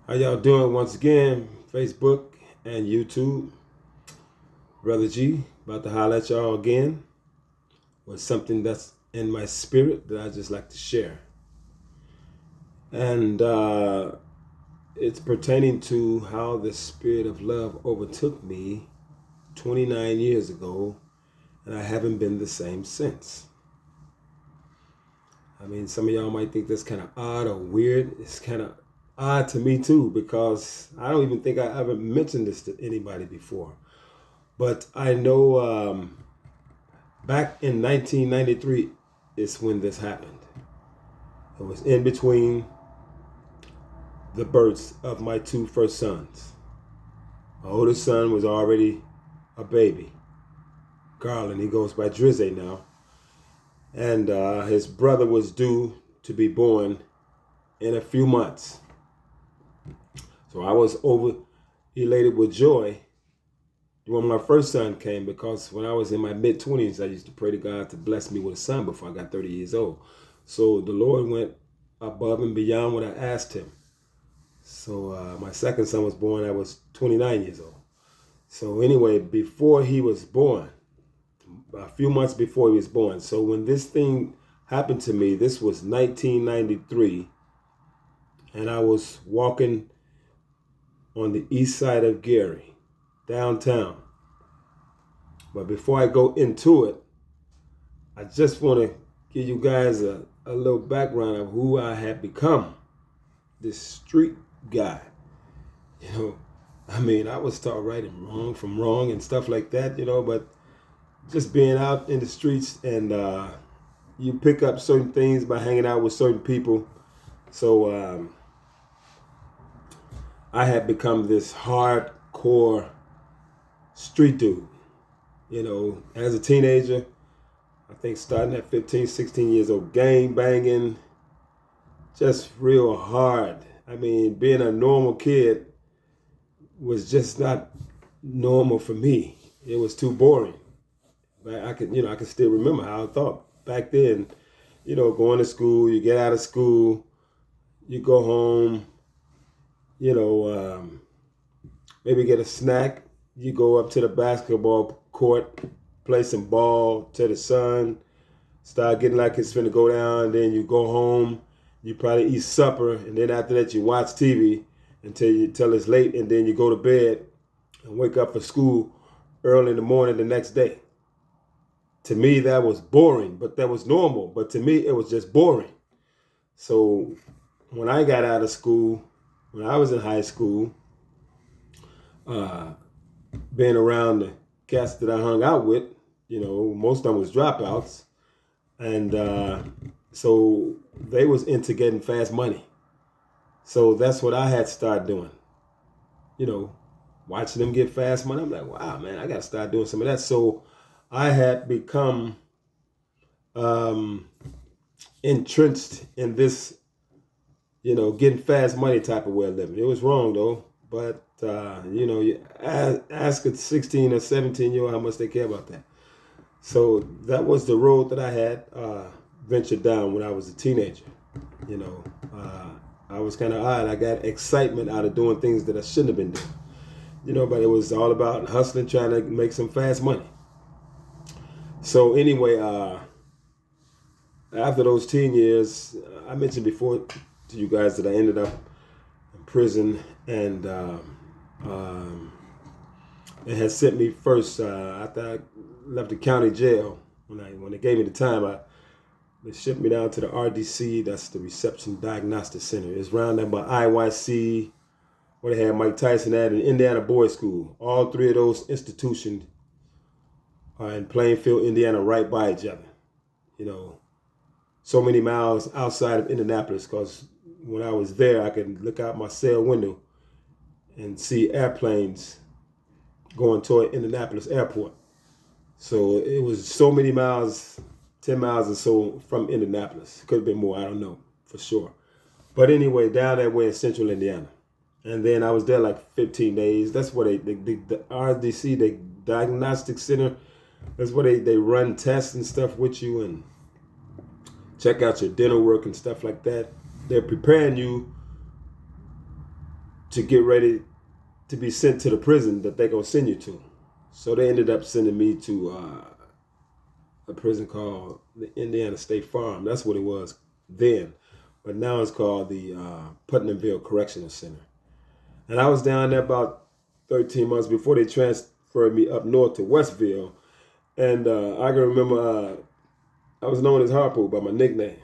How y'all doing once again? Facebook and YouTube. Brother G, about to holler at y'all again with something that's in my spirit that I just like to share. And it's pertaining to how the spirit of love overtook me 29 years ago, and I haven't been the same since. I mean, some of y'all might think that's kind of odd or weird. It's kind of odd to me too, because I don't even think I ever mentioned this to anybody before. But I know back in 1993 is when this happened. It was in between the births of my two first sons. My oldest son was already a baby, Garland. He goes by Drizzy now. And his brother was due to be born in a few months. So I was over elated with joy when my first son came, because when I was in my mid-20s, I used to pray to God to bless me with a son before I got 30 years old. So the Lord went above and beyond what I asked him. So my second son was born, I was 29 years old. So anyway, before he was born, a few months before he was born, so when this thing happened to me, this was 1993, and I was walking on the east side of Gary, downtown. But before I go into it, I just want to give you guys a little background of who I had become, this street guy. You know, I mean, I was taught right and wrong from wrong and stuff like that, but just being out in the streets, and you pick up certain things by hanging out with certain people. So I had become this hardcore street dude. As a teenager, I think starting at 15, 16 years old, gang banging, just real hard. I mean, being a normal kid was just not normal for me. It was too boring. But I could still remember how I thought back then. Going to school, you get out of school, you go home, maybe get a snack. You go up to the basketball court, play some ball till the sun start getting like it's finna go down. Then you go home, you probably eat supper, and then after that you watch TV until it's late, and then you go to bed and wake up for school early in the morning the next day. To me, that was boring, but that was normal. But to me, it was just boring. So when I got out of school, when I was in high school, being around the cats that I hung out with, most of them was dropouts. And so they was into getting fast money. So that's what I had to start doing. Watching them get fast money. I'm like, wow, man, I got to start doing some of that. So I had become entrenched in this, getting fast money type of way of living. It was wrong though, but you ask a 16 or 17-year-old how much they care about that. So that was the road that I had ventured down when I was a teenager. I was kind of odd. I got excitement out of doing things that I shouldn't have been doing. But it was all about hustling, trying to make some fast money. So anyway, after those teen years, I mentioned before to you guys that I ended up in prison, and it had sent me first after I left the county jail. When they gave me the time, they shipped me down to the RDC. That's the Reception Diagnostic Center. It's around there by IYC, where they had Mike Tyson at, and Indiana Boys School. All three of those institutions are in Plainfield, Indiana, right by each other. So many miles outside of Indianapolis, because when I was there, I could look out my cell window and see airplanes going toward Indianapolis Airport. So it was so many miles, 10 miles or so from Indianapolis. Could have been more, I don't know for sure. But anyway, down that way in central Indiana. And then I was there like 15 days. That's where the RDC, the Diagnostic Center, that's where they run tests and stuff with you and check out your dental work and stuff like that. They're preparing you to get ready to be sent to the prison that they're going to send you to. So they ended up sending me to a prison called the Indiana State Farm. That's what it was then. But now it's called the Putnamville Correctional Center. And I was down there about 13 months before they transferred me up north to Westville. And I can remember I was known as Harpo by my nickname.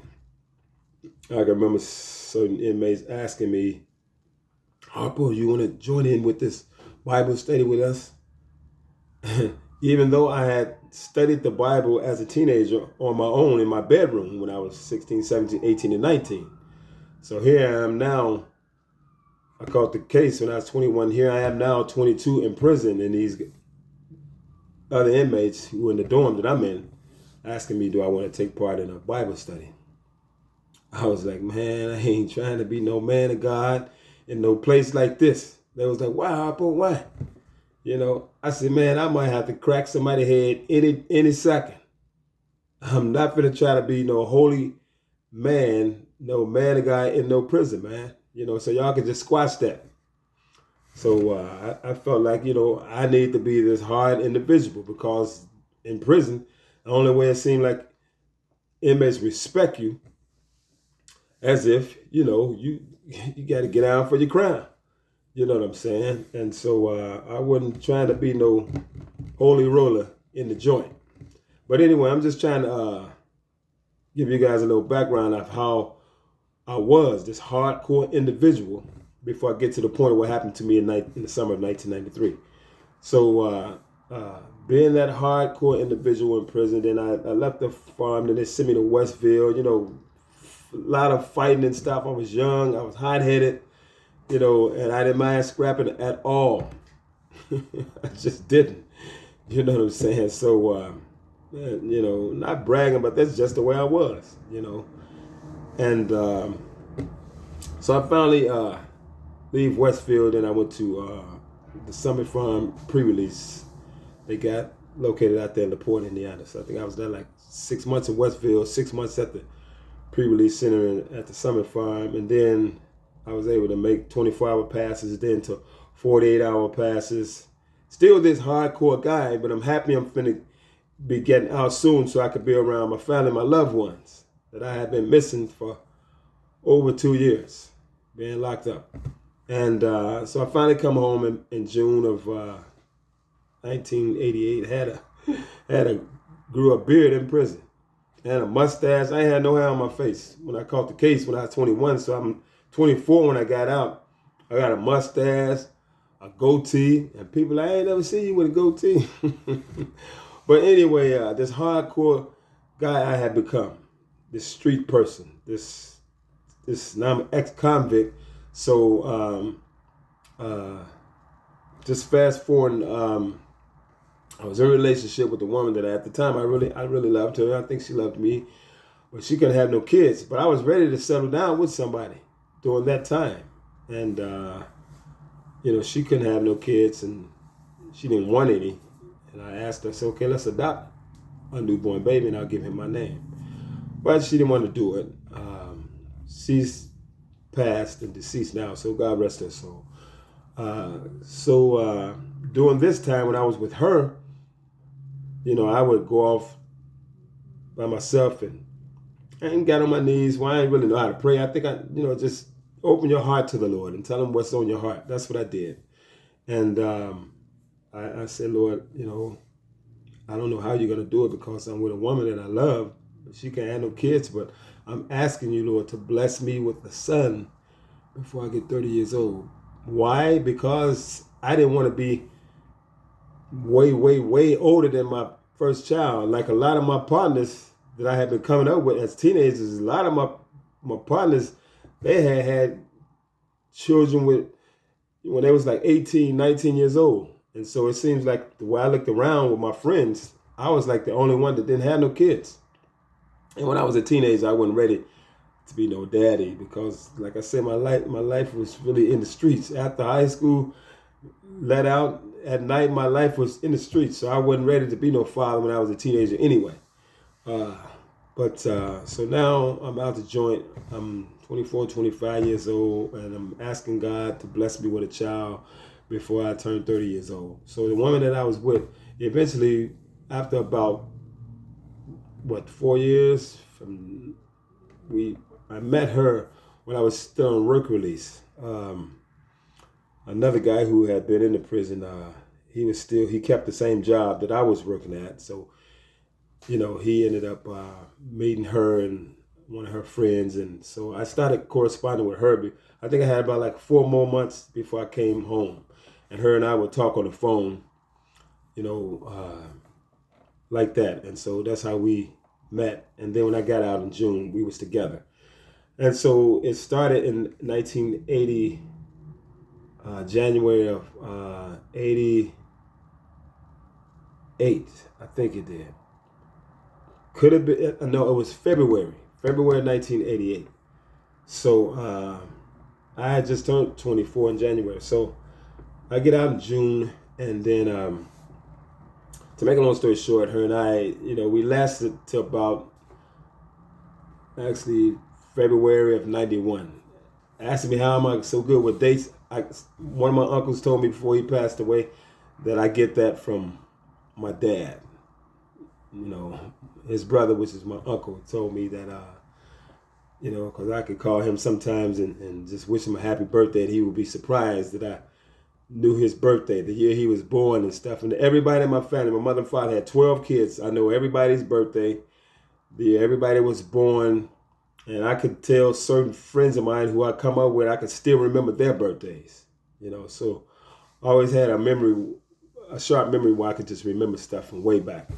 I can remember certain inmates asking me, Harpo, you want to join in with this Bible study with us? Even though I had studied the Bible as a teenager on my own in my bedroom when I was 16, 17, 18, and 19. So here I am now. I caught the case when I was 21. Here I am now, 22, in prison, and these other inmates who are in the dorm that I'm in asking me, do I want to take part in a Bible study? I was like, man, I ain't trying to be no man of God in no place like this. They was like, wow, but why? You know, I said, man, I might have to crack somebody's head any second. I'm not going to try to be no holy man, no man of God in no prison, man. You know, so y'all can just squash that. So I felt like, you know, I need to be this hard individual because in prison, the only way it seemed like inmates respect you as if, you know, you got to get out for your crime. You know what I'm saying? And so I wasn't trying to be no holy roller in the joint. But anyway, I'm just trying to give you guys a little background of how I was this hardcore individual before I get to the point of what happened to me in the summer of 1993. So being that hardcore individual in prison, then I left the farm, then they sent me to Westville, you know, a lot of fighting and stuff. I was young, I was hot-headed, you know, and I didn't mind scrapping at all. I just didn't. You know what I'm saying? So, you know, not bragging, but that's just the way I was, you know. And so I finally leave Westfield, and I went to the Summit Farm pre-release. They got located out there in LaPorte, Indiana. So I think I was there like 6 months in Westfield, 6 months at the pre-release center at the Summit Farm, and then I was able to make 24-hour passes, then to 48-hour passes. Still this hardcore guy, but I'm happy I'm finna be getting out soon so I could be around my family, my loved ones that I have been missing for over 2 years, being locked up. And so I finally come home in June of 1988. Grew a beard in prison. And a mustache. I ain't had no hair on my face when I caught the case when I was 21. So I'm 24 when I got out. I got a mustache, a goatee, and people like, I ain't never seen you with a goatee. But anyway, this hardcore guy I had become, this street person, this now I'm an ex-convict. So just fast forward, I was in a relationship with a woman that at the time I really loved her. I think she loved me, but she couldn't have no kids. But I was ready to settle down with somebody during that time, and you know, she couldn't have no kids, and she didn't want any. And I asked her, I said, okay, let's adopt a newborn baby, and I'll give him my name. But she didn't want to do it. She's passed and deceased now, so God rest her soul. So during this time when I was with her, you know, I would go off by myself and I ain't got on my knees. Well, I ain't really know how to pray. I think you know, just open your heart to the Lord and tell him what's on your heart. That's what I did. And I said, Lord, you know, I don't know how you're going to do it because I'm with a woman that I love. But she can't have no kids, but I'm asking you, Lord, to bless me with a son before I get 30 years old. Why? Because I didn't want to be way older than my first child. Like a lot of my partners that I had been coming up with as teenagers, a lot of my partners, they had children when they was like 18, 19 years old. And so it seems like the way I looked around with my friends, I was like the only one that didn't have no kids. And when I was a teenager, I wasn't ready to be no daddy because, like I said, my life was really in the streets. After high school, let out at night, my life was in the streets. So I wasn't ready to be no father when I was a teenager anyway. But so now I'm out the joint. I'm 24, 25 years old, and I'm asking God to bless me with a child before I turn 30 years old. So the woman that I was with, eventually, after about 4 years, I met her when I was still on work release. Another guy who had been in the prison, he kept the same job that I was working at. So he ended up meeting her and one of her friends, and so I started corresponding with her. I think I had about like 4 more months before I came home, and her and I would talk on the phone, you know, like that. And so that's how we met. And then when I got out in June, we was together. And so it started in 1980, January of 88, I think it did. Could have been, no, it was February 1988. So I had just turned 24 in January. So I get out in June, and then to make a long story short, her and I, we lasted till about actually February of 91. Asking me how am I so good with dates. One of my uncles told me before he passed away that I get that from my dad. His brother, which is my uncle, told me that, because I could call him sometimes and just wish him a happy birthday, and he would be surprised that I knew his birthday, the year he was born and stuff. And everybody in my family, my mother and father had 12 kids. I know everybody's birthday, the year everybody was born, and I could tell certain friends of mine who I come up with, I could still remember their birthdays. So I always had a sharp memory where I could just remember stuff from way back.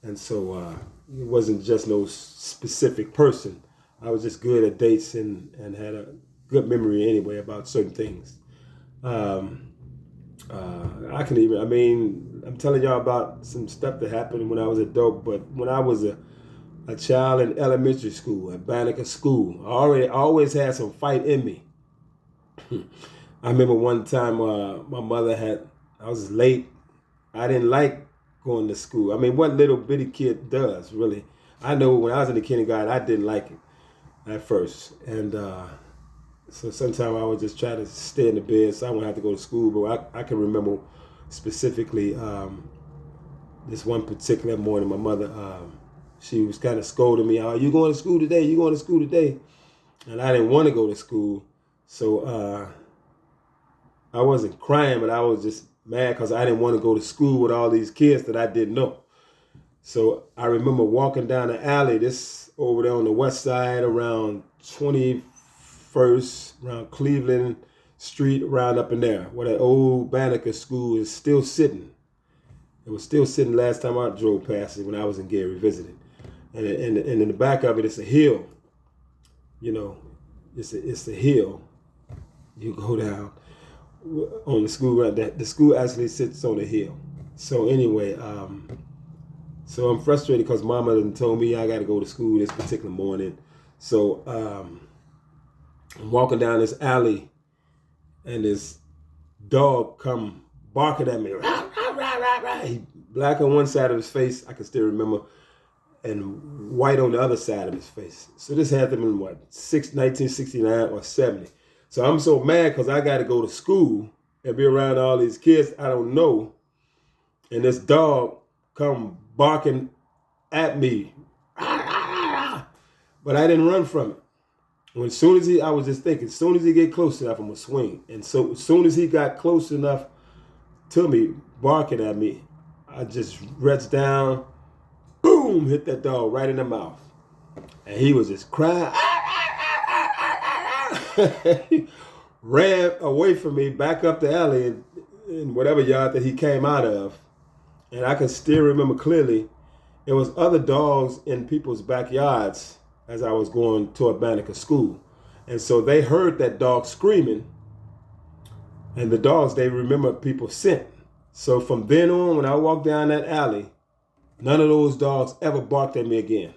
And so it wasn't just no specific person. I was just good at dates and had a good memory anyway about certain things. I'm telling y'all about some stuff that happened when I was adult, but when I was a child in elementary school, at Banneker School, I always had some fight in me. I remember one time my mother I was late. I didn't like going to school. I mean, what little bitty kid does, really? I know when I was in the kindergarten, I didn't like it at first. And so sometimes I would just try to stay in the bed so I wouldn't have to go to school. But I can remember specifically this one particular morning, my mother, she was kind of scolding me, "Are you going to school today? You going to school today?" And I didn't want to go to school. So I wasn't crying, but I was just mad because I didn't want to go to school with all these kids that I didn't know. So I remember walking down the alley, this over there on the west side, around 21st, around Cleveland Street, around up in there, where that old Banneker School is still sitting. It was still sitting last time I drove past it when I was in Gary visiting. And in the back of it, it's a hill. It's a hill. You go down on the school run. The school actually sits on a hill. So anyway, so I'm frustrated because Mama done told me I got to go to school this particular morning. So I'm walking down this alley, and this dog come barking at me. Rah, rah, rah, rah, rah. He black on one side of his face, I can still remember, and white on the other side of his face. So this had to be 1969 or 70. So I'm so mad because I got to go to school and be around all these kids I don't know, and this dog come barking at me, but I didn't run from it. I was just thinking, as soon as he get close enough, I'm gonna swing. And so as soon as he got close enough to me, barking at me, I just reached down, boom, hit that dog right in the mouth. And he was just crying. He ran away from me back up the alley in whatever yard that he came out of. And I can still remember clearly, there was other dogs in people's backyards as I was going toward Banneker School. And so they heard that dog screaming, and the dogs, they remember people scent. So from then on, when I walked down that alley, none of those dogs ever barked at me again.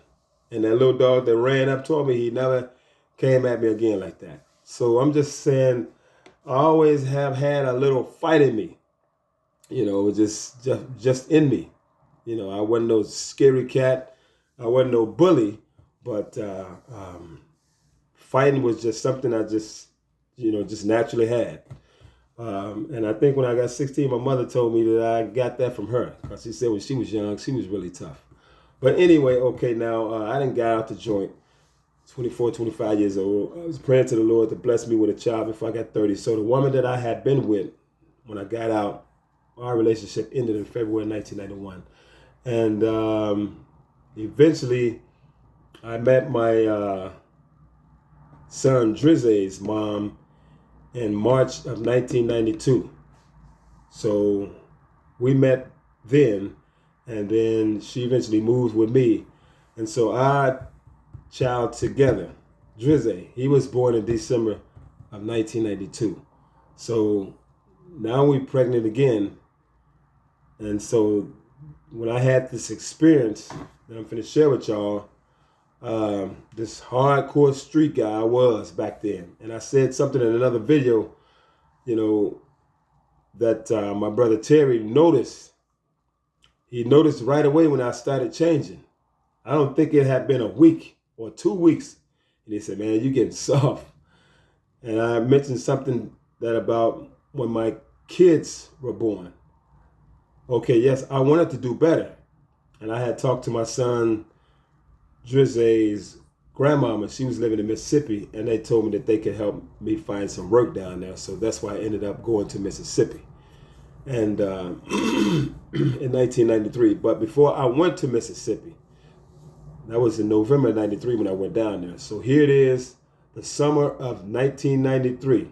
And that little dog that ran up toward me, he never came at me again like that. So I'm just saying, I always have had a little fight in me. Just in me. I wasn't no scary cat. I wasn't no bully, But fighting was just something I just naturally had. And I think when I got 16, my mother told me that I got that from her, because she said when she was young, she was really tough. But anyway, okay, now I didn't get out the joint. 24, 25 years old. I was praying to the Lord to bless me with a child before I got 30. So the woman that I had been with when I got out, our relationship ended in February 1991. And eventually I met my son Drizzy's mom in March of 1992. So we met then, and then she eventually moved with me. And so our child together, Drizzy, he was born in December of 1992. So now we're pregnant again. And so when I had this experience that I'm finna share with y'all, this hardcore street guy I was back then. And I said something in another video, that my brother Terry noticed. He noticed right away when I started changing. I don't think it had been a week or 2 weeks. And he said, man, you getting soft. And I mentioned something that about when my kids were born. Okay, yes, I wanted to do better. And I had talked to my son Drizzy's grandmama. She was living in Mississippi, and they told me that they could help me find some work down there. So that's why I ended up going to Mississippi. And in 1993. But before I went to Mississippi, that was in November of 93 when I went down there. So here it is, the summer of 1993.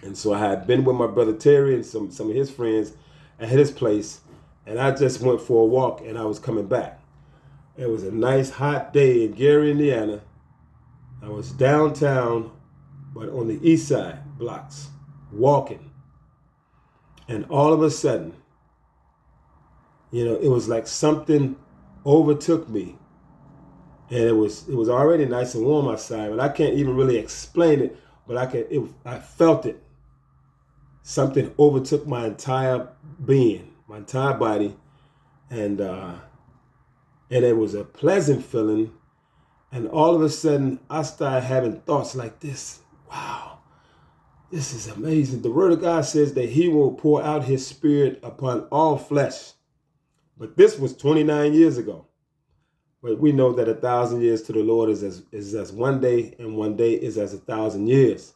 And so I had been with my brother Terry and some of his friends at his place. And I just went for a walk and I was coming back. It was a nice hot day in Gary, Indiana. I was downtown, but on the east side blocks, walking. And all of a sudden, it was like something overtook me. And it was already nice and warm outside, but I can't even really explain it. But I felt it. Something overtook my entire being, my entire body, and it was a pleasant feeling. And all of a sudden, I started having thoughts like this: wow, this is amazing. The Word of God says that He will pour out His Spirit upon all flesh. But this was 29 years ago. But we know that 1,000 years to the Lord is as one day, and one day is as 1,000 years.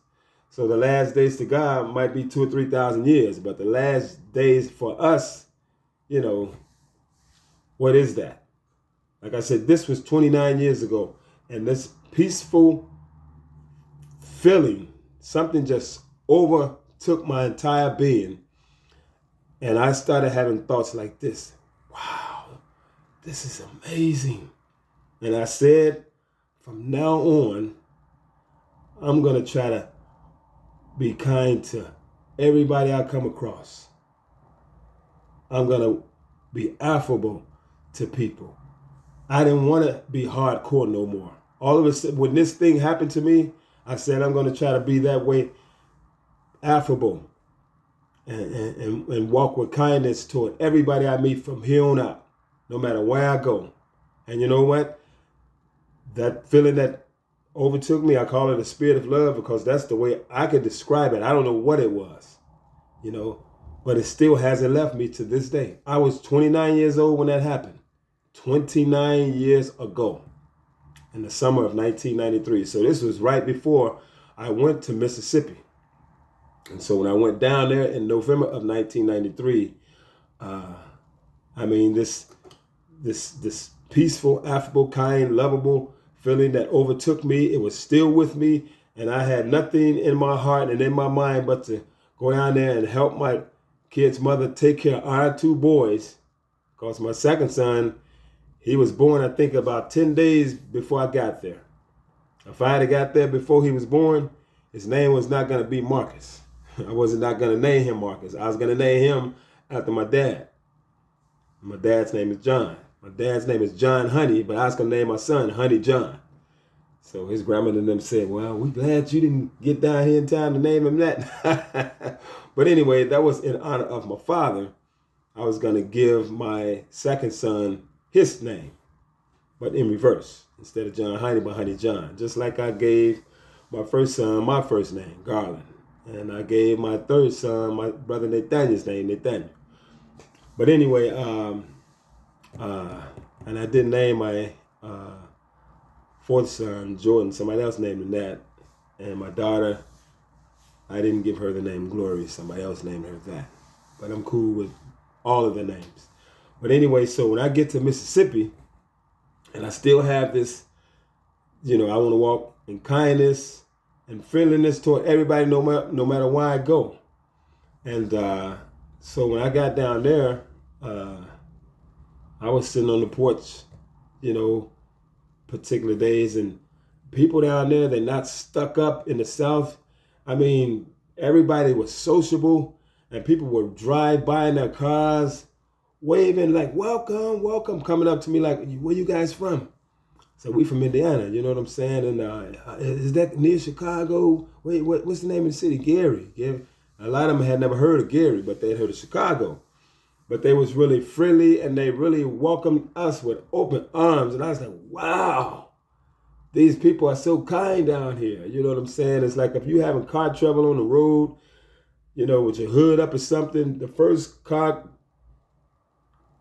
So the last days to God might be 2,000 or 3,000 years, but the last days for us, what is that? Like I said, this was 29 years ago, and this peaceful feeling, something just overtook my entire being, and I started having thoughts like this: wow, this is amazing. And I said, from now on, I'm going to try to be kind to everybody I come across. I'm going to be affable to people. I didn't want to be hardcore no more. All of a sudden, when this thing happened to me, I said, I'm going to try to be that way, affable, and walk with kindness toward everybody I meet from here on out, no matter where I go. And you know what? That feeling that overtook me, I call it a spirit of love, because that's the way I could describe it. I don't know what it was, but it still hasn't left me to this day. I was 29 years old when that happened, 29 years ago, in the summer of 1993. So this was right before I went to Mississippi. And so when I went down there in November of 1993, this peaceful, affable, kind, lovable feeling that overtook me, it was still with me, and I had nothing in my heart and in my mind but to go down there and help my kid's mother take care of our 2 boys, because my second son, he was born, I think, about 10 days before I got there. If I had got there before he was born, his name was not going to be Marcus. I was not going to name him Marcus. I was going to name him after my dad. My dad's name is John. My dad's name is John Honey, but I was going to name my son Honey John. So his grandmother and them said, well, we're glad you didn't get down here in time to name him that. But anyway, that was in honor of my father. I was going to give my second son his name, but in reverse. instead of John Honey, but Honey John. Just like I gave my first son my first name, Garland. And I gave my third son my brother Nathaniel's name, Nathaniel. But anyway, and I did name my fourth son, Jordan. Somebody else named him that. And my daughter, I didn't give her the name Glory. Somebody else named her that. But I'm cool with all of the names. But anyway, so when I get to Mississippi, and I still have this, I want to walk in kindness and friendliness toward everybody, no matter where I go. And so when I got down there, I was sitting on the porch, particular days, and people down there, they're not stuck up in the South. I mean, everybody was sociable, and people would drive by in their cars, waving like, welcome, welcome, coming up to me like, where you guys from? So we from Indiana, you know what I'm saying? And is that near Chicago? Wait, what's the name of the city? Gary. A lot of them had never heard of Gary, but they had heard of Chicago. But they was really friendly, and they really welcomed us with open arms. And I was like, wow, these people are so kind down here. You know what I'm saying? It's like if you having car trouble on the road, with your hood up or something, the first car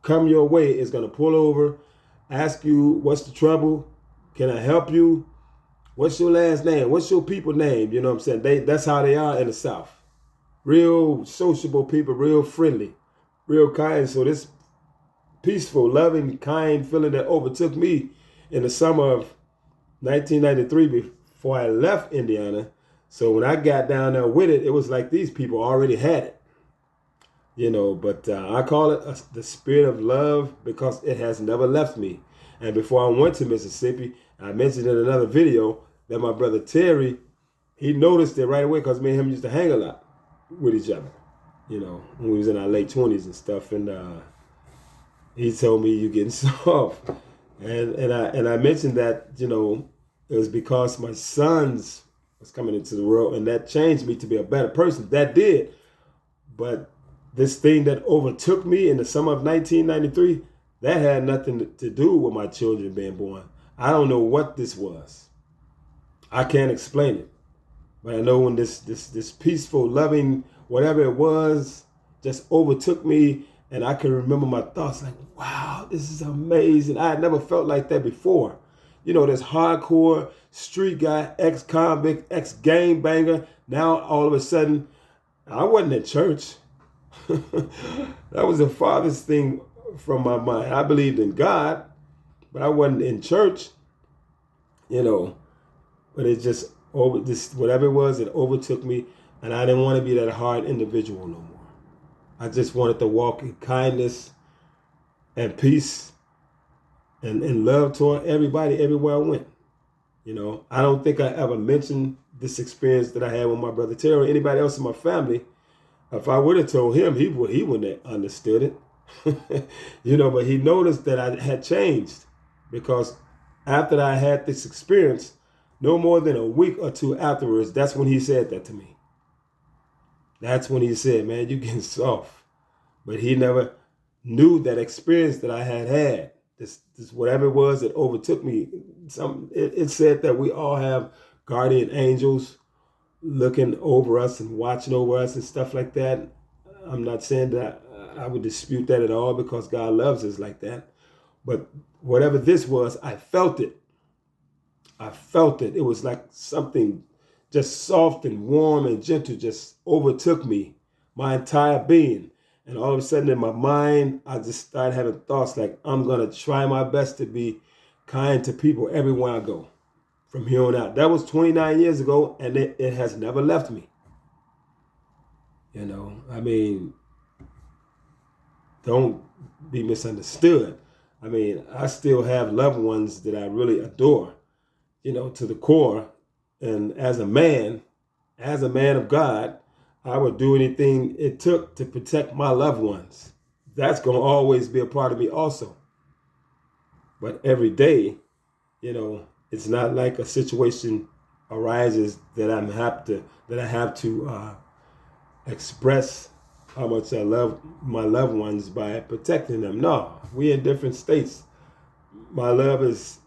come your way is going to pull over, ask you, what's the trouble? Can I help you? What's your last name? What's your people name? You know what I'm saying? That's how they are in the South. Real sociable people, real friendly, real kind. So this peaceful, loving, kind feeling that overtook me in the summer of 1993 before I left Indiana. So when I got down there with it, it was like these people already had it. But I call it the spirit of love because it has never left me. And before I went to Mississippi, I mentioned in another video that my brother Terry, he noticed it right away because me and him used to hang a lot with each other, when we was in our late 20s and stuff. And he told me, you getting soft. And I mentioned that, it was because my sons was coming into the world, and that changed me to be a better person. That did. But this thing that overtook me in the summer of 1993, that had nothing to do with my children being born. I don't know what this was. I can't explain it. But I know when this peaceful, loving, whatever it was, just overtook me, and I can remember my thoughts like, wow, this is amazing. I had never felt like that before. This hardcore street guy, ex-convict, ex-gangbanger. Now, all of a sudden, I wasn't in church. That was the farthest thing from my mind. I believed in God, but I wasn't in church, But it just, whatever it was, it overtook me, and I didn't want to be that hard individual no more. I just wanted to walk in kindness and peace and love toward everybody everywhere I went. I don't think I ever mentioned this experience that I had with my brother Terry or anybody else in my family. If I would have told him, he wouldn't have understood it. But he noticed that I had changed because after I had this experience, no more than a week or two afterwards, that's when he said that to me. That's when he said, man, you getting soft. But he never knew that experience that I had. This whatever it was that overtook me. It said that we all have guardian angels looking over us and watching over us and stuff like that. I'm not saying that I would dispute that at all because God loves us like that. But whatever this was, I felt it. I felt it. It was like something just soft and warm and gentle just overtook me, my entire being. And all of a sudden in my mind, I just started having thoughts like, I'm going to try my best to be kind to people everywhere I go from here on out. That was 29 years ago, and it has never left me. Don't be misunderstood. I still have loved ones that I really adore, to the core. And as a man of God, I would do anything it took to protect my loved ones. That's going to always be a part of me also. But every day, it's not like a situation arises that I have to express how much I love my loved ones by protecting them. No, we're in different states. My love is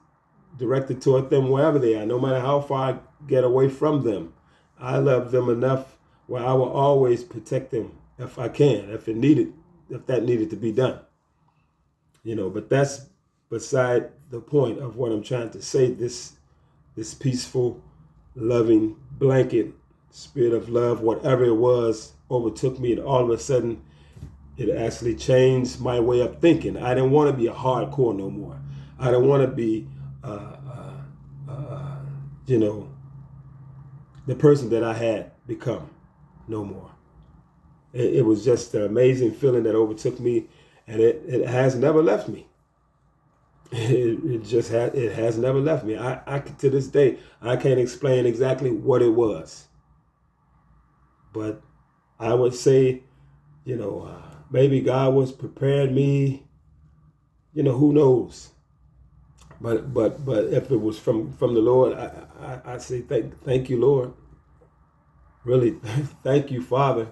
directed toward them wherever they are, no matter how far I get away from them. I love them enough where I will always protect them if I can, if that needed to be done. But that's beside the point of what I'm trying to say. This peaceful, loving blanket, spirit of love, whatever it was, overtook me, and all of a sudden, it actually changed my way of thinking. I didn't want to be a hardcore no more. I don't want to be, you know, the person that I had become no more. It was just an amazing feeling that overtook me, and it has never left me. It has never left me. I to this day I can't explain exactly what it was, but I would say, maybe God was preparing me. Who knows? But if it was from the Lord, I say thank you, Lord. Really, thank you, Father,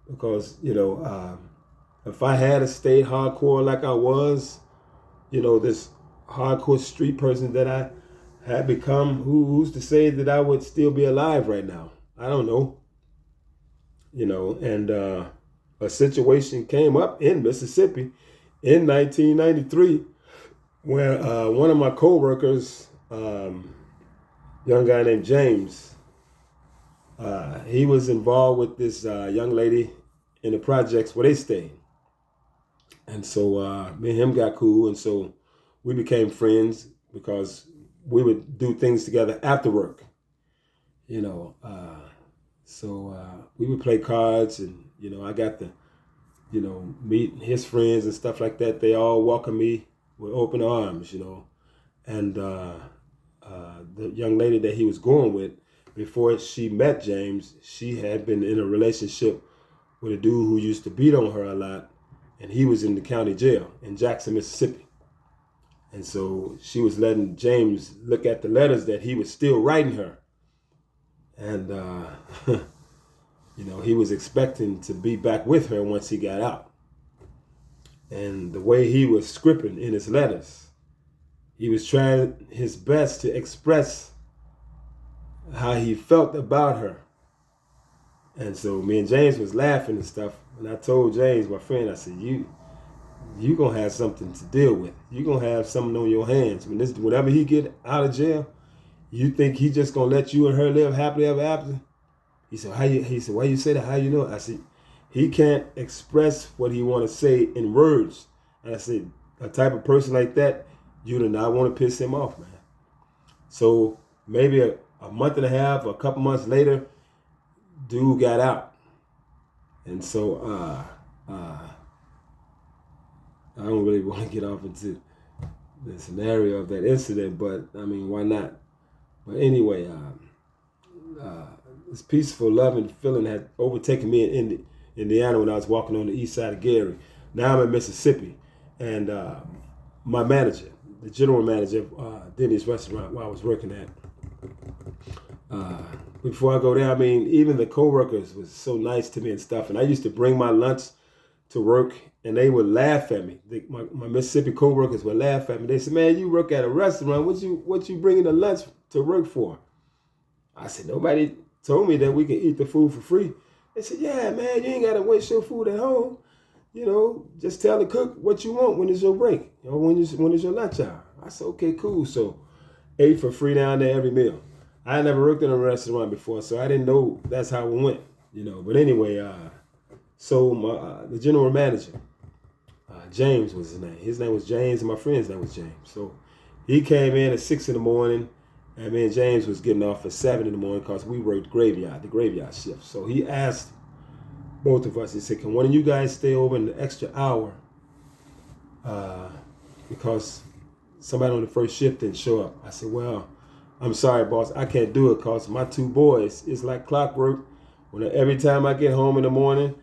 because if I had stayed hardcore like I was, this hardcore street person that I had become, who's to say that I would still be alive right now? I don't know. And a situation came up in Mississippi in 1993 where one of my coworkers, young guy named James, he was involved with this young lady in the projects where they stayed. And so me and him got cool, and so we became friends because we would do things together after work. So we would play cards, and I got to meet his friends and stuff like that. They all welcomed me with open arms, and the young lady that he was going with, before she met James, she had been in a relationship with a dude who used to beat on her a lot, and he was in the county jail in Jackson, Mississippi. And so she was letting James look at the letters that he was still writing her. And, he was expecting to be back with her once he got out. And the way he was scribbling in his letters, he was trying his best to express how he felt about her. And so me and James was laughing and stuff. And I told James, my friend, I said, you gonna have something to deal with. You gonna have something on your hands. Whenever he get out of jail, you think he just gonna let you and her live happily ever after? He said, why you say that? How you know? I said, he can't express what he want to say in words. And I said, a type of person like that, you do not want to piss him off, man. So maybe a month and a half, or a couple months later, dude got out. And so I don't really want to get off into the scenario of that incident, but I mean, why not? But anyway, this peaceful, loving feeling had overtaken me in Indiana when I was walking on the east side of Gary. Now I'm in Mississippi, and my manager, the general manager of Denny's restaurant where I was working at, before I go there, I mean, even the coworkers was so nice to me and stuff. And I used to bring my lunch to work, and they would laugh at me. My Mississippi coworkers would laugh at me. They said, "Man, you work at a restaurant. What you bringing the lunch to work for?" I said, "Nobody told me that we can eat the food for free." They said, "Yeah, man, you ain't got to waste your food at home. Just tell the cook what you want when it's your break, or when it's your lunch hour." I said, "Okay, cool." So ate for free down there every meal. I had never worked in a restaurant before, so I didn't know that's how it went, But anyway, so the general manager, James was his name. His name was James, and my friend's name was James. So he came in at 6 in the morning, and me and James was getting off at 7 in the morning because we worked the graveyard shift. So he asked both of us, he said, "Can one of you guys stay over an extra hour? Because somebody on the first shift didn't show up." I said, "Well, I'm sorry, boss, I can't do it because my two boys, it's like clockwork. Every time I get home in the morning,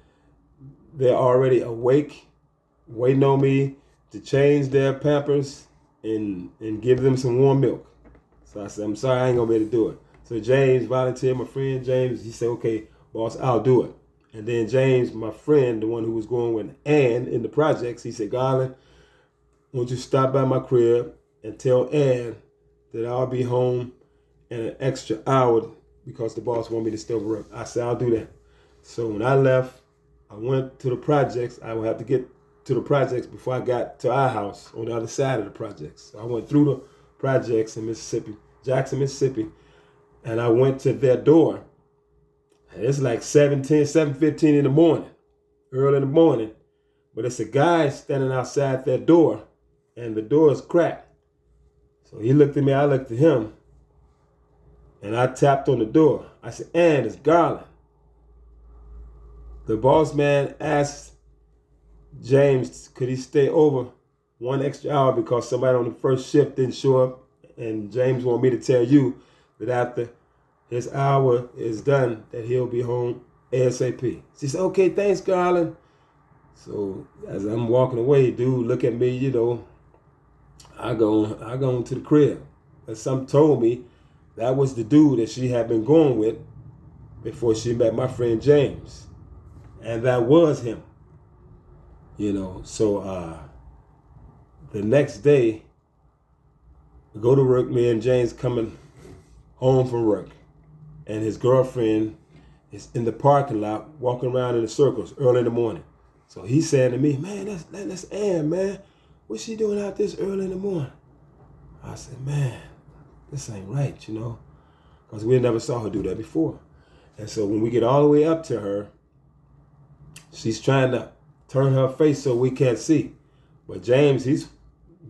they're already awake, waiting on me to change their Pampers and give them some warm milk." So I said, "I'm sorry, I ain't going to be able to do it." So James volunteered, my friend James, he said, "Okay, boss, I'll do it." And then James, my friend, the one who was going with Ann in the projects, he said, "Garland, won't you stop by my crib and tell Ann that I'll be home in an extra hour because the boss want me to still work. I said, I'll do that. So when I left, I went to the projects. I would have to get to the projects before I got to our house on the other side of the projects. So I went through the projects in Mississippi, Jackson, Mississippi, and I went to their door. And it's like 7:15 in the morning, early in the morning. But it's a guy standing outside their door, and the door is cracked. So he looked at me, I looked at him, and I tapped on the door. I said, "And it's Garland." The boss man asked James, could he stay over one extra hour because somebody on the first shift didn't show up. And James wanted me to tell you that after his hour is done, that he'll be home ASAP. She said, "Okay, thanks, Garland." So as I'm walking away, dude, look at me, I go into the crib. But some told me that was the dude that she had been going with before she met my friend James. And that was him. So the next day, we go to work, me and James coming home from work. And his girlfriend is in the parking lot walking around in the circles early in the morning. So he's saying to me, "Man, that's Ann, man. What's she doing out this early in the morning?" I said, "Man, this ain't right, because we never saw her do that before." And so when we get all the way up to her, she's trying to turn her face so we can't see. But James, he's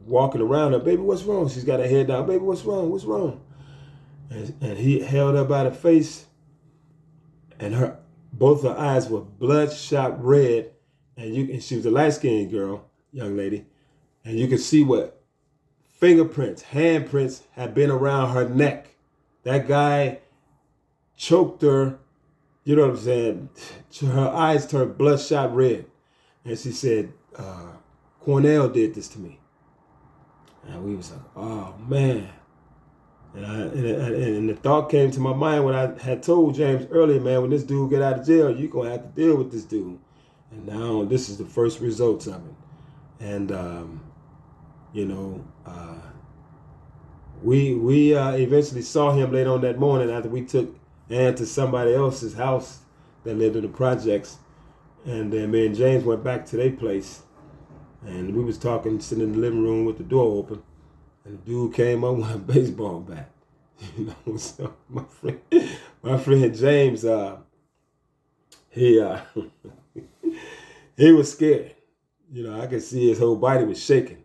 walking around her. "Baby, what's wrong?" She's got her head down. "Baby, what's wrong? What's wrong?" And he held her by the face, and both her eyes were bloodshot red. And she was a light-skinned girl, young lady, and you could see what handprints had been around her neck. That guy choked her, you know what I'm saying? Her eyes turned bloodshot red. And she said, "Cornell did this to me." And we was like, "Oh, man." And the thought came to my mind when I had told James earlier, "Man, when this dude get out of jail, you're going to have to deal with this dude." And now this is the first results of it. And, we eventually saw him later on that morning after we took Ann to somebody else's house that lived in the projects. And then me and James went back to their place. And we was talking, sitting in the living room with the door open. And the dude came up with a baseball bat. So my friend James, he was scared. I could see his whole body was shaking.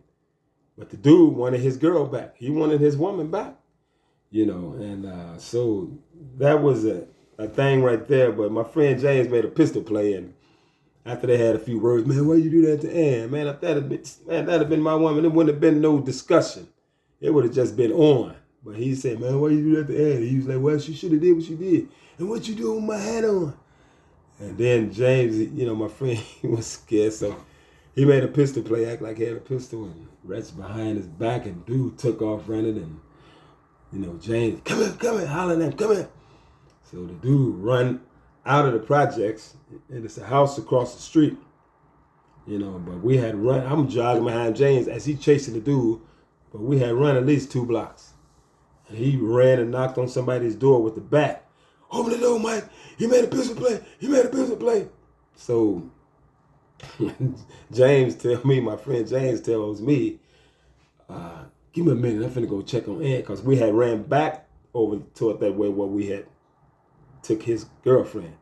But the dude wanted his girl back. He wanted his woman back. And so that was a thing right there. But my friend James made a pistol play, and after they had a few words, "Man, why you do that to Ann? Man, if that'd have been my woman, it wouldn't have been no discussion. It would have just been on." But he said, "Man, why you do that to Ann?" He was like, "Well, she should have did what she did. And what you doing with my hat on?" And then James, my friend, he was scared, so he made a pistol play, act like he had a pistol, and reached behind his back, and dude took off running, and James, come here, hollering at him, "Come here." So the dude run out of the projects, and it's a house across the street, but we had run, I'm jogging behind James as he chasing the dude, but we had run at least 2 blocks. And he ran and knocked on somebody's door with the bat. "Open the door, Mike. He made a pistol play. So James tell me, my friend James tells me, "Give me a minute, I'm finna go check on Ed," because we had ran back over toward that way where we had took his girlfriend.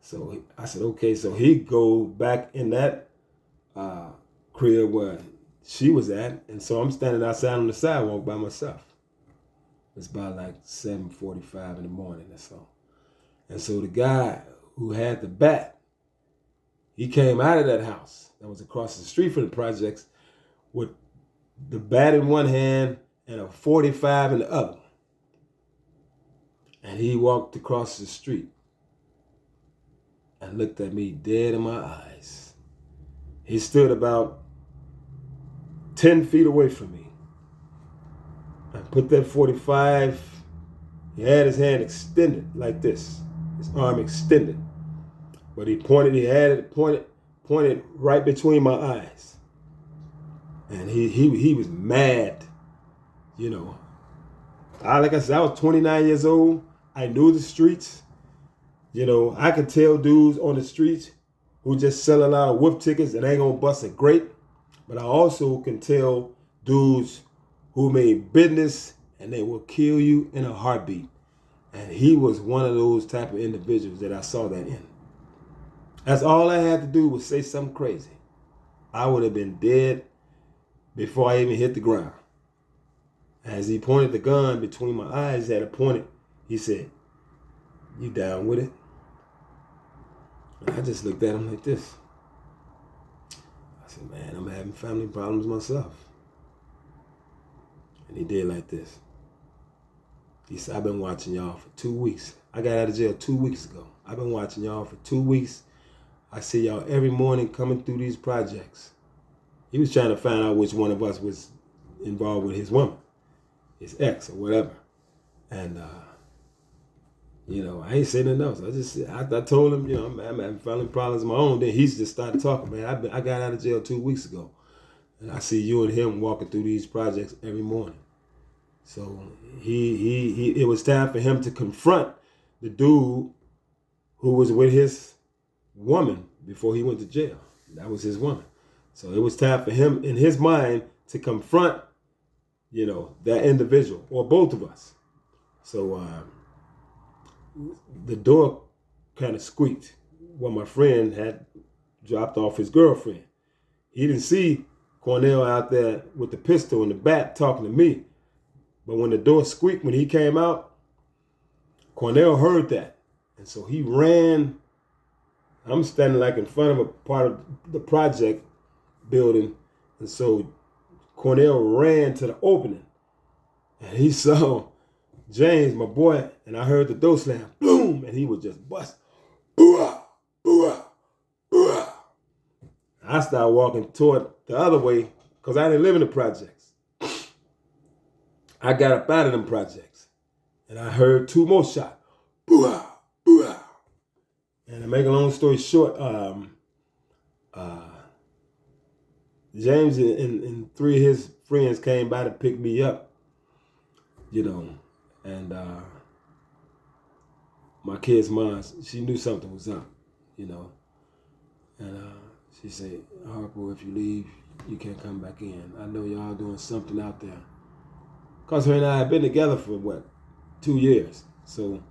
So I said, okay. So he go back in that crib where she was at, and so I'm standing outside on the sidewalk by myself. It's about like 7:45 in the morning or so. And so the guy who had the bat, he came out of that house that was across the street from the projects with the bat in one hand and a .45 in the other. And he walked across the street and looked at me dead in my eyes. He stood about 10 feet away from me and put that .45, he had his hand extended like this, his arm extended. But he had it pointed right between my eyes. And he was mad, Like I said, I was 29 years old. I knew the streets. I could tell dudes on the streets who just sell a lot of wolf tickets and ain't gonna bust a grape. But I also can tell dudes who made business and they will kill you in a heartbeat. And he was one of those type of individuals that I saw that in. That's all I had to do was say something crazy. I would have been dead before I even hit the ground. As he pointed the gun between my eyes, had it pointed, he said, "You down with it?" And I just looked at him like this. I said, "Man, I'm having family problems myself." And he did like this. He said, "I've been watching y'all for 2 weeks. I got out of jail 2 weeks ago. I've been watching y'all for 2 weeks. I see y'all every morning coming through these projects." He was trying to find out which one of us was involved with his woman, his ex or whatever. And, I ain't saying nothing else. I told him, I'm having family problems of my own. Then he's just started talking, "Man, I got out of jail 2 weeks ago. And I see you and him walking through these projects every morning." So it was time for him to confront the dude who was with his woman before he went to jail. That was his woman. So it was time for him, in his mind, to confront, that individual or both of us. So the door kind of squeaked when my friend had dropped off his girlfriend. He didn't see Cornell out there with the pistol and the bat talking to me. But when the door squeaked, when he came out, Cornell heard that. And so he ran. I'm standing like in front of a part of the project building. And so Cornell ran to the opening. And he saw James, my boy, and I heard the door slam. Boom! And he would just bust. Boo-ah! Boo-ah! Boo-ah! I started walking toward the other way because I didn't live in the projects. I got up out of them projects. And I heard two more shots. Boo-ah! Boo-ah! And to make a long story short, James and three of his friends came by to pick me up, and my kid's mom, she knew something was up, and she said, "Harpo, if you leave, you can't come back in. I know y'all doing something out there." Because her and I have been together for, 2 years. So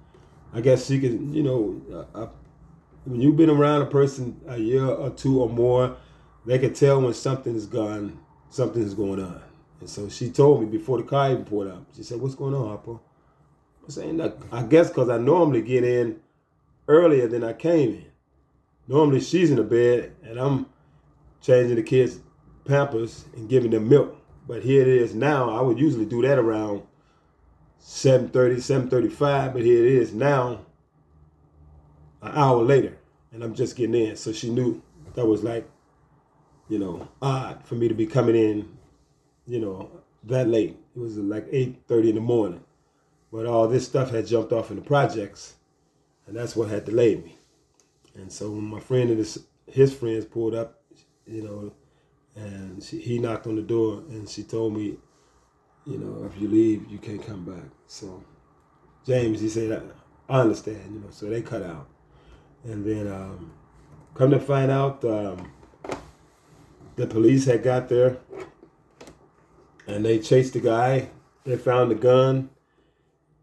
I guess she could, when you've been around a person a year or two or more, they can tell when something is going on. And so she told me before the car even pulled up. She said, "What's going on, Harpo?" I said, "Look, I guess because I normally get in earlier than I came in. Normally she's in the bed and I'm changing the kids' Pampers and giving them milk. But here it is now. I would usually do that around 7:30, 7:35, but here it is now, an hour later, and I'm just getting in." So she knew that was odd for me to be coming in, that late. It was like 8:30 in the morning. But all this stuff had jumped off in the projects, and that's what had delayed me. And so when my friend and his friends pulled up, and he knocked on the door, and she told me, "If you leave, you can't come back." So James, he said, "I understand," so they cut out. And then come to find out, the police had got there, and they chased the guy. They found the gun,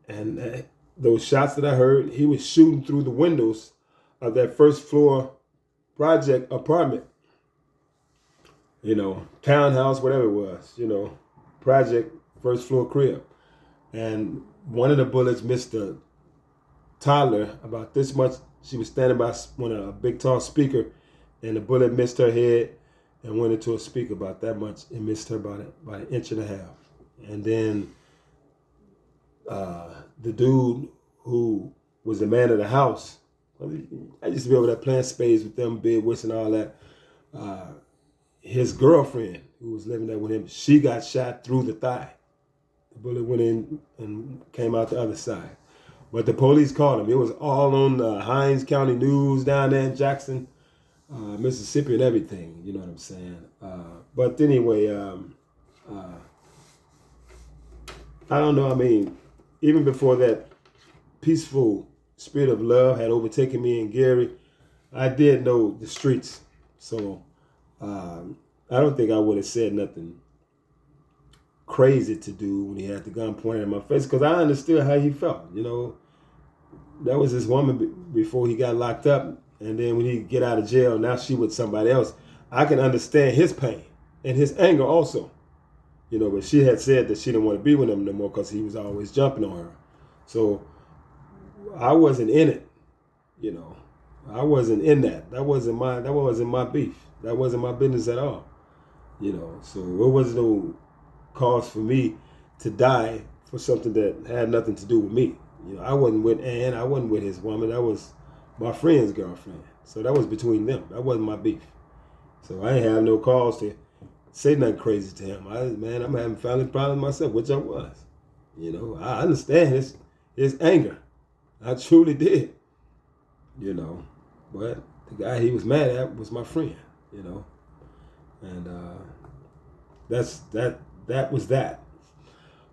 and those shots that I heard, he was shooting through the windows of that first floor project apartment, townhouse, whatever it was, project, first floor crib. And one of the bullets missed a toddler about this much. She was standing by a big tall speaker, and the bullet missed her head and went into a speaker about that much. It missed her by an inch and a half. And then the dude who was the man of the house, I used to be over there playing spades with them, bid whist and all that. His girlfriend, who was living there with him, she got shot through the thigh. The bullet went in and came out the other side. But the police caught him. It was all on the Hines County News down there in Jackson, Mississippi, and everything. You know what I'm saying? But anyway, I don't know. I mean, even before that peaceful spirit of love had overtaken me and Gary, I did know the streets. So I don't think I would have said nothing crazy to do when he had the gun pointed at my face, because I understood how he felt. That was his woman before he got locked up, and then when he get out of jail, now she with somebody else. I can understand his pain and his anger also. But she had said that she didn't want to be with him no more because he was always jumping on her. So I wasn't in it. I wasn't in that. That wasn't my beef. That wasn't my business at all. So it was no cause for me to die for something that had nothing to do with me. I wasn't with Ann. I wasn't with his woman. That was my friend's girlfriend. So that was between them. That wasn't my beef. So I didn't have no cause to say nothing crazy to him. I'm having family problems myself, which I was. I understand his anger. I truly did. But the guy he was mad at was my friend. And that was that.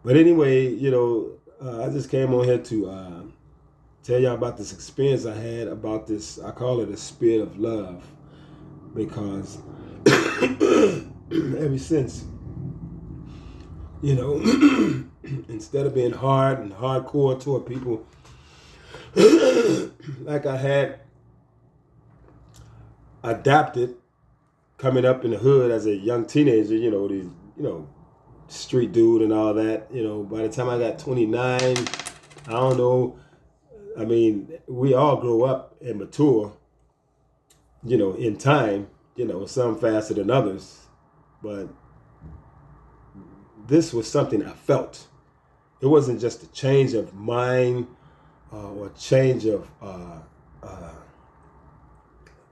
But anyway, I just came on here to tell y'all about this experience I had about this. I call it a spirit of love, because ever since, instead of being hard and hardcore toward people, like I had adapted coming up in the hood as a young teenager, these, street dude and all that, by the time I got 29, I don't know. I mean, we all grow up and mature, in time, some faster than others. But this was something I felt. It wasn't just a change of mind or change of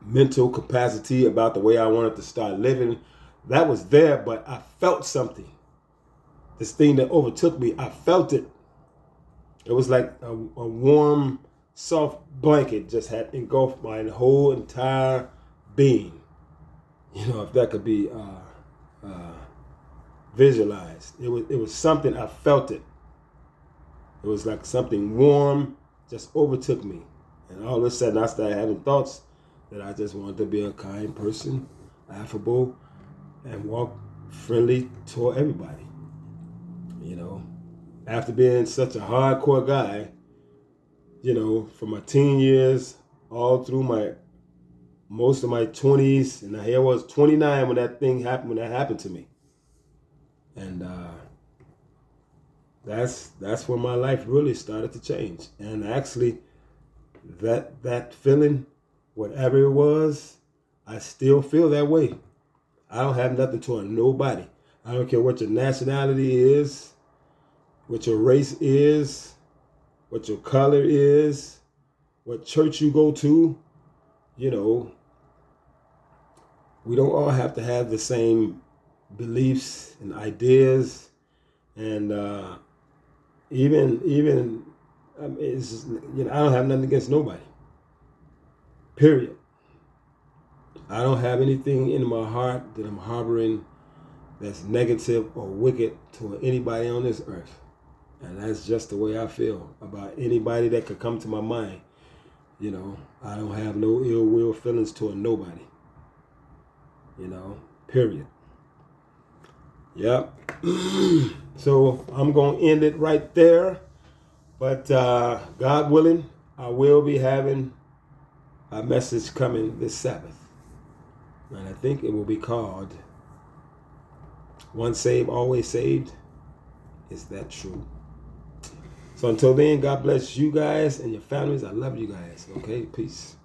mental capacity about the way I wanted to start living. That was there, but I felt something. This thing that overtook me, I felt it. It was like a warm, soft blanket just had engulfed my whole entire being. If that could be visualized. It was something, I felt it. It was like something warm just overtook me. And all of a sudden I started having thoughts that I just wanted to be a kind person, affable, and walk friendly toward everybody. After being such a hardcore guy, from my teen years all through most of my 20s, and here I was 29 when that happened to me. And that's when my life really started to change. And actually, that feeling, whatever it was, I still feel that way. I don't have nothing toward nobody. I don't care what your nationality is, what your race is, what your color is, what church you go to. We don't all have to have the same beliefs and ideas, and even it's just, I don't have nothing against nobody. Period. I don't have anything in my heart that I'm harboring that's negative or wicked toward anybody on this earth. And that's just the way I feel about anybody that could come to my mind. I don't have no ill will feelings toward nobody. Period. Yep. So I'm going to end it right there. But God willing, I will be having a message coming this Sabbath. And I think it will be called Once Saved, Always Saved. Is that true? So until then, God bless you guys and your families. I love you guys. Okay, peace.